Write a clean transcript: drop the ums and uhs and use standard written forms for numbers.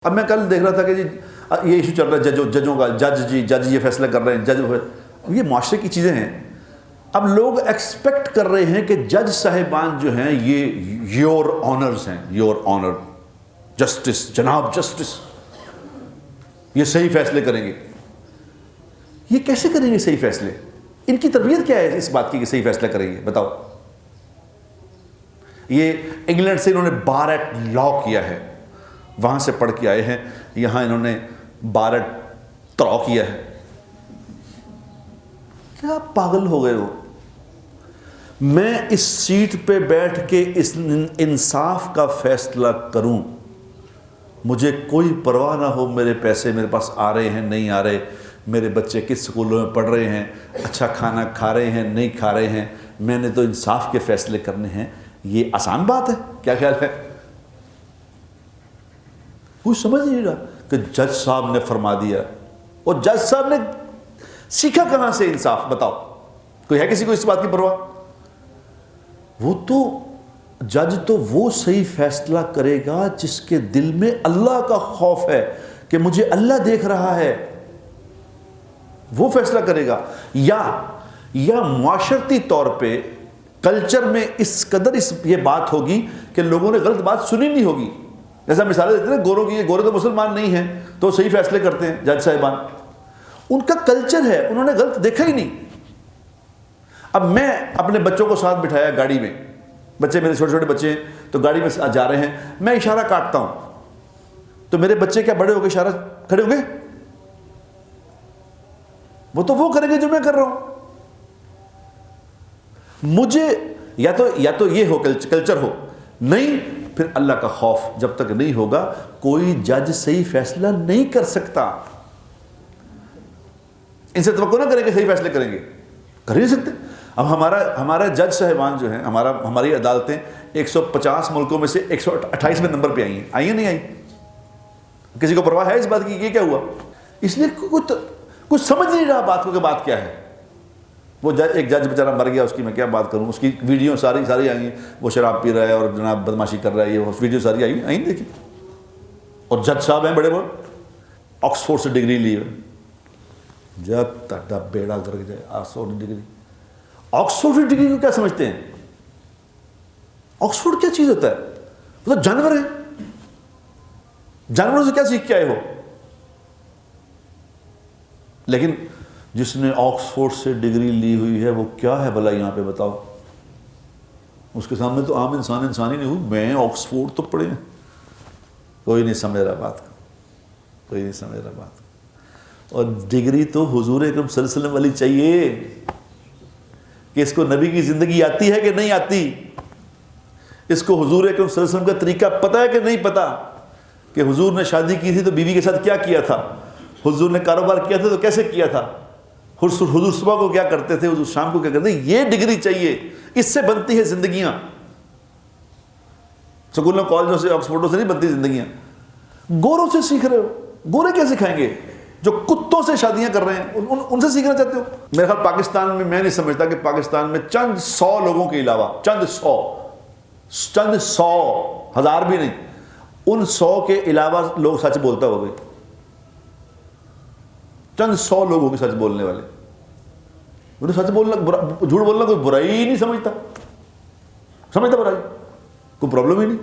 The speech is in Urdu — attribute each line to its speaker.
Speaker 1: اب میں کل دیکھ رہا تھا کہ جی یہ ایشو چل رہا ہے ججوں کا، جج یہ فیصلہ کر رہے ہیں، یہ معاشرے کی چیزیں ہیں۔ اب لوگ ایکسپیکٹ کر رہے ہیں کہ جج صاحبان جو ہیں یہ یور آنرز ہیں، یور آنر، جسٹس، جناب جسٹس، یہ صحیح فیصلے کریں گے۔ یہ کیسے کریں گے صحیح فیصلے؟ ان کی تربیت کیا ہے اس بات کی کہ صحیح فیصلہ کریں گے؟ بتاؤ۔ یہ انگلینڈ سے انہوں نے بار ایٹ لا کیا ہے، وہاں سے پڑھ کے آئے ہیں، یہاں انہوں نے بار ایٹ ترا کیا ہے۔ کیا پاگل ہو گئے ہو؟ میں اس سیٹ پہ بیٹھ کے اس انصاف کا فیصلہ کروں، مجھے کوئی پرواہ نہ ہو میرے پیسے میرے پاس آ رہے ہیں نہیں آ رہے، میرے بچے کس سکولوں میں پڑھ رہے ہیں، اچھا کھانا کھا رہے ہیں نہیں کھا رہے ہیں، میں نے تو انصاف کے فیصلے کرنے ہیں۔ یہ آسان بات ہے؟ کیا خیال ہے؟ کوئی سمجھ نہیں رہا کہ جج صاحب نے فرما دیا، اور جج صاحب نے سیکھا کہاں سے انصاف؟ بتاؤ، کوئی ہے کسی کو اس بات کی پرواہ؟ وہ تو جج تو وہ صحیح فیصلہ کرے گا جس کے دل میں اللہ کا خوف ہے کہ مجھے اللہ دیکھ رہا ہے، وہ فیصلہ کرے گا۔ یا معاشرتی طور پہ کلچر میں اس قدر یہ بات ہوگی کہ لوگوں نے غلط بات سنی نہیں ہوگی۔ جیسا مثالیں دیتے ہیں گوروں کی، یہ گورے تو مسلمان نہیں ہیں تو صحیح فیصلے کرتے ہیں جج صاحبان، ان کا کلچر ہے، انہوں نے غلط دیکھا ہی نہیں۔ اب میں اپنے بچوں کو ساتھ بٹھایا گاڑی میں، بچے میرے چھوٹے چھوٹے بچے ہیں تو گاڑی میں جا رہے ہیں، میں اشارہ کاٹتا ہوں تو میرے بچے کیا بڑے ہو کے اشارہ کھڑے ہو گئے؟ وہ تو وہ کریں گے جو میں کر رہا ہوں۔ مجھے یا تو یہ ہو کلچر ہو، نہیں پھر اللہ کا خوف جب تک نہیں ہوگا کوئی جج صحیح فیصلہ نہیں کر سکتا۔ ان سے توقع نہ کریں کہ صحیح فیصلے کریں گے، کر ہی نہیں سکتے۔ اب ہمارا جج صاحبان جو ہیں، ہماری عدالتیں 150 ملکوں میں سے 128ویں نمبر پہ آئی ہیں نہیں آئی؟ کسی کو پرواہ ہے اس بات کی یہ کیا ہوا؟ اس لیے کچھ سمجھ نہیں رہا بات کو کہ بات کیا ہے۔ وہ ایک جج بیچارہ مر گیا، اس کی میں کیا بات کروں، اس کی ویڈیو ساری آئی ہیں، وہ شراب پی رہا ہے اور جناب بدماشی کر رہا ہے، یہ ویڈیو ساری آئی دیکھی۔ اور جج صاحب ہیں بڑے آکسفورڈ سے ڈگری لی ہے، جب تک بیڑا گرک جائے۔ آکسفورڈ ڈگری کو کیا سمجھتے ہیں؟ آکسفورڈ کیا چیز ہوتا ہے؟ وہ تو جانور ہے، جانوروں سے کیا سیکھ کے آئے ہو؟ لیکن جس نے آکسفورڈ سے ڈگری لی ہوئی ہے وہ کیا ہے بھلا یہاں پہ بتاؤ؟ اس کے سامنے تو عام انسان ہی نہیں ہوں، میں آکسفورڈ تو پڑھے ہیں۔ کوئی نہیں سمجھ رہا بات کا، کوئی نہیں سمجھ رہا بات کا۔ اور ڈگری تو حضور اکرم صلی اللہ علیہ وسلم والی چاہیے کہ اس کو نبی کی زندگی آتی ہے کہ نہیں آتی، اس کو حضور اکرم صلی اللہ علیہ وسلم کا طریقہ پتہ ہے کہ نہیں پتہ، کہ حضور نے شادی کی تھی تو بیوی کے ساتھ کیا کیا تھا، حضور نے کاروبار کیا تھا تو کیسے کیا تھا، حضور صبح کو کیا کرتے تھے، حضور شام کو کیا کرتے تھے۔ یہ ڈگری چاہیے، اس سے بنتی ہے زندگیاں۔ سکولوں کالجوں سے آکسفورڈوں سے نہیں بنتی زندگیاں، گوروں سے سیکھ رہے ہو۔ گورے کیا سکھائیں گے جو کتوں سے شادیاں کر رہے ہیں؟ ان سے سیکھنا چاہتے ہو؟ میرے خیال پاکستان میں، میں نہیں سمجھتا کہ پاکستان میں چند 100 لوگوں کے علاوہ، چند 100 ہزار بھی نہیں، ان 100 کے علاوہ لوگ سچ بولتا ہو گئے۔ چند 100 لوگ ہوں گے سچ بولنے والے، انہیں سچ بولنا، جھوٹ بولنا کوئی برائی ہی نہیں سمجھتا برائی، کوئی پرابلم ہی نہیں۔